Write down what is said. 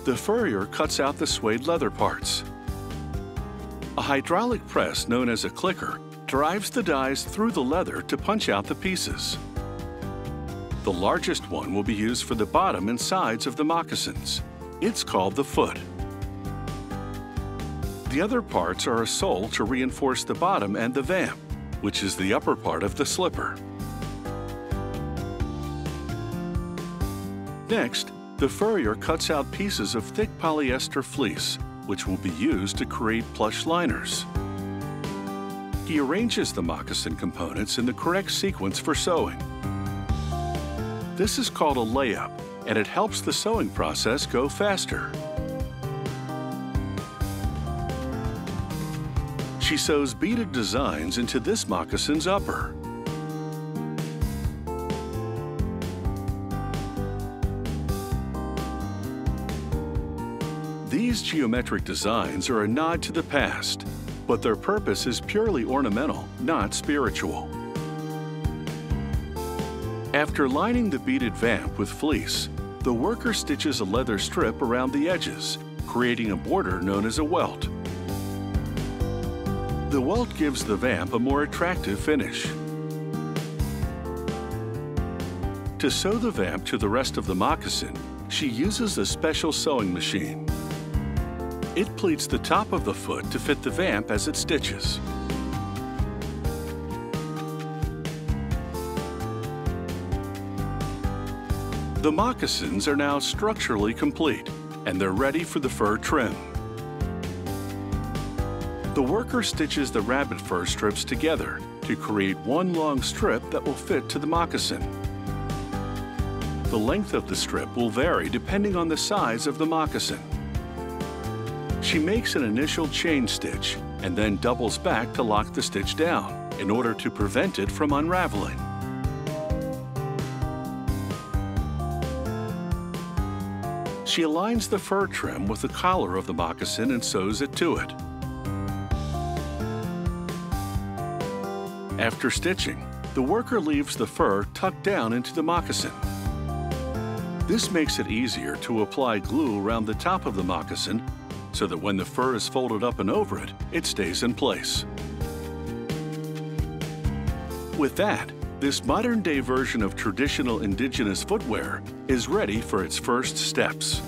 The furrier cuts out the suede leather parts. A hydraulic press known as a clicker drives the dies through the leather to punch out the pieces. The largest one will be used for the bottom and sides of the moccasins. It's called the foot. The other parts are a sole to reinforce the bottom and the vamp, which is the upper part of the slipper. Next, the furrier cuts out pieces of thick polyester fleece, which will be used to create plush liners. He arranges the moccasin components in the correct sequence for sewing. This is called a layup, and it helps the sewing process go faster. She sews beaded designs into this moccasin's upper. These geometric designs are a nod to the past, but their purpose is purely ornamental, not spiritual. After lining the beaded vamp with fleece, the worker stitches a leather strip around the edges, creating a border known as a welt. The welt gives the vamp a more attractive finish. To sew the vamp to the rest of the moccasin, she uses a special sewing machine. It pleats the top of the foot to fit the vamp as it stitches. The moccasins are now structurally complete, and they're ready for the fur trim. The worker stitches the rabbit fur strips together to create one long strip that will fit to the moccasin. The length of the strip will vary depending on the size of the moccasin. She makes an initial chain stitch and then doubles back to lock the stitch down in order to prevent it from unraveling. She aligns the fur trim with the collar of the moccasin and sews it to it. After stitching, the worker leaves the fur tucked down into the moccasin. This makes it easier to apply glue around the top of the moccasin so that when the fur is folded up and over it, it stays in place. With that, this modern-day version of traditional indigenous footwear is ready for its first steps.